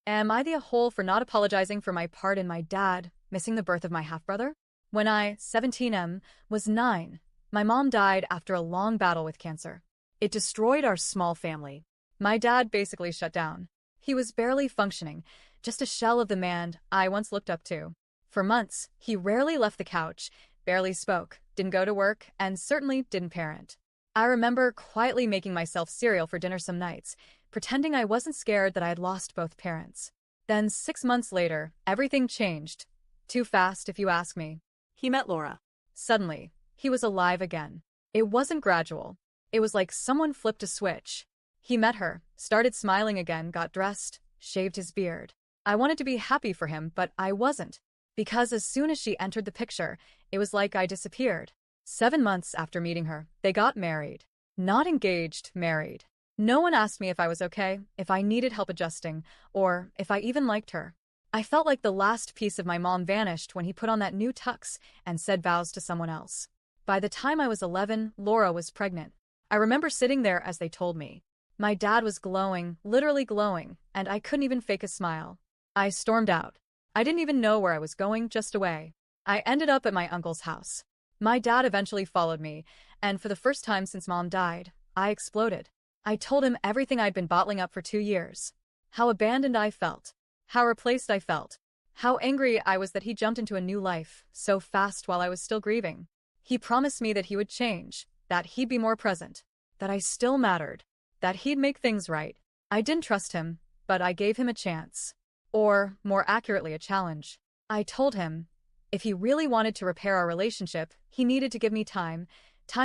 Am I the a-hole for not apologizing for my part in my dad missing the birth of my half-brother? When I, 17M, was 9, my mom died after a long battle with cancer. It destroyed our small family. My dad basically shut down. He was barely functioning, just a shell of the man I once looked up to. For months, he rarely left the couch, barely spoke, didn't go to work, and certainly didn't parent. I remember quietly making myself cereal for dinner some nights, pretending I wasn't scared that I had lost both parents. Then 6 months later, everything changed. Too fast, if you ask me. He met Laura. Suddenly, he was alive again. It wasn't gradual. It was like someone flipped a switch. He met her, started smiling again, got dressed, shaved his beard. I wanted to be happy for him, but I wasn't. Because as soon as she entered the picture, it was like I disappeared. 7 months after meeting her, they got married. Not engaged, married. No one asked me if I was okay, if I needed help adjusting, or if I even liked her. I felt like the last piece of my mom vanished when he put on that new tux and said vows to someone else. By the time I was 11, Laura was pregnant. I remember sitting there as they told me. My dad was glowing, literally glowing, and I couldn't even fake a smile. I stormed out. I didn't even know where I was going, just away. I ended up at my uncle's house. My dad eventually followed me, and for the first time since mom died, I exploded. I told him everything I'd been bottling up for 2 years. How abandoned I felt. How replaced I felt. How angry I was that he jumped into a new life so fast while I was still grieving. He promised me that he would change, that he'd be more present, that I still mattered, that he'd make things right. I didn't trust him, but I gave him a chance. Or, more accurately, a challenge. I told him, if he really wanted to repair our relationship, he needed to give me time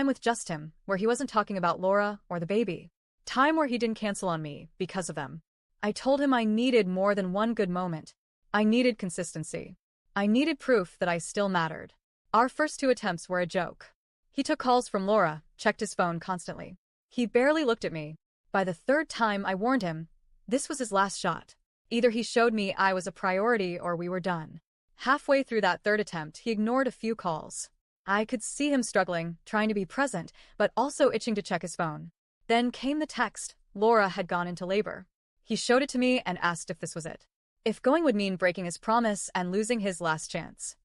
with just him, where he wasn't talking about Laura or the baby. Time where he didn't cancel on me because of them. I told him I needed more than one good moment. I needed consistency. I needed proof that I still mattered. Our first 2 attempts were a joke. He took calls from Laura, checked his phone constantly. He barely looked at me. By the 3rd time, I warned him. This was his last shot. Either he showed me I was a priority or we were done. Halfway through that 3rd attempt, he ignored a few calls. I could see him struggling, trying to be present, but also itching to check his phone. Then came the text. Laura had gone into labor. He showed it to me and asked if this was it. If going would mean breaking his promise and losing his last chance.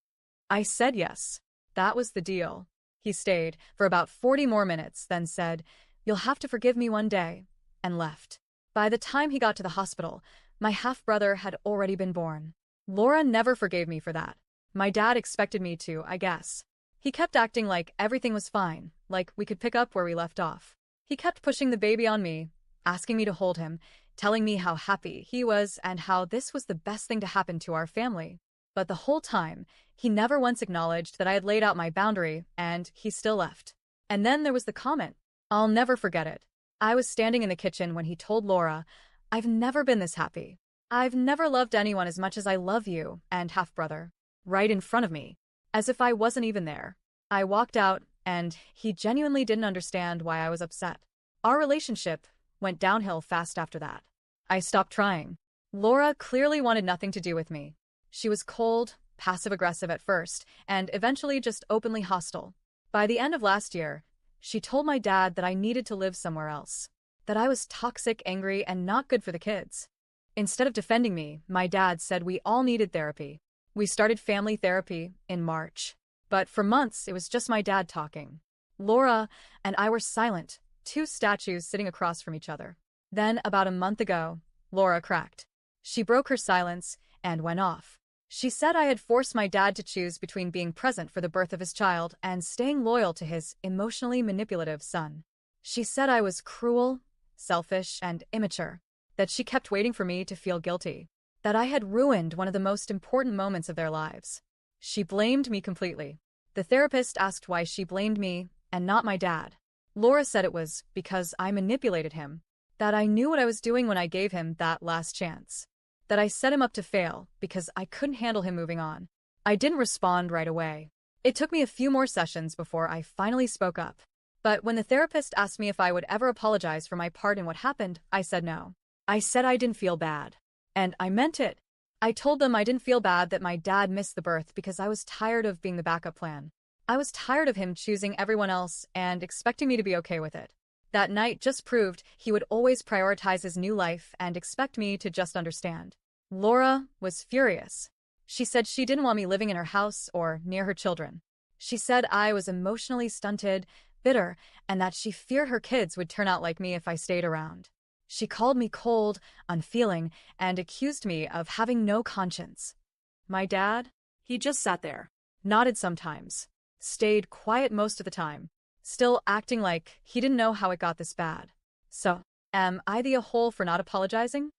I said yes. That was the deal. He stayed for about 40 more minutes, then said, "You'll have to forgive me one day," and left. By the time he got to the hospital, my half-brother had already been born. Laura never forgave me for that. My dad expected me to, I guess. He kept acting like everything was fine, like we could pick up where we left off. He kept pushing the baby on me, asking me to hold him, telling me how happy he was and how this was the best thing to happen to our family. But the whole time, he never once acknowledged that I had laid out my boundary, and he still left. And then there was the comment. I'll never forget it. I was standing in the kitchen when he told Laura, "I've never been this happy. I've never loved anyone as much as I love you and half-brother." Right in front of me. As if I wasn't even there. I walked out, and he genuinely didn't understand why I was upset. Our relationship went downhill fast after that. I stopped trying. Laura clearly wanted nothing to do with me. She was cold, passive-aggressive at first, and eventually just openly hostile. By the end of last year, she told my dad that I needed to live somewhere else. That I was toxic, angry, and not good for the kids. Instead of defending me, my dad said we all needed therapy. We started family therapy in March. But for months, it was just my dad talking. Laura and I were silent, 2 statues sitting across from each other. Then, about a month ago, Laura cracked. She broke her silence and went off. She said I had forced my dad to choose between being present for the birth of his child and staying loyal to his emotionally manipulative son. She said I was cruel, selfish, and immature. That she kept waiting for me to feel guilty. That I had ruined one of the most important moments of their lives. She blamed me completely. The therapist asked why she blamed me and not my dad. Laura said it was because I manipulated him. That I knew what I was doing when I gave him that last chance. That I set him up to fail because I couldn't handle him moving on. I didn't respond right away. It took me a few more sessions before I finally spoke up. But when the therapist asked me if I would ever apologize for my part in what happened, I said no. I said I didn't feel bad. And I meant it. I told them I didn't feel bad that my dad missed the birth because I was tired of being the backup plan. I was tired of him choosing everyone else and expecting me to be okay with it. That night just proved he would always prioritize his new life and expect me to just understand. Laura was furious. She said she didn't want me living in her house or near her children. She said I was emotionally stunted, bitter, and that she feared her kids would turn out like me if I stayed around. She called me cold, unfeeling, and accused me of having no conscience. My dad? He just sat there, nodded sometimes, stayed quiet most of the time, still acting like he didn't know how it got this bad. So, am I the a-hole for not apologizing?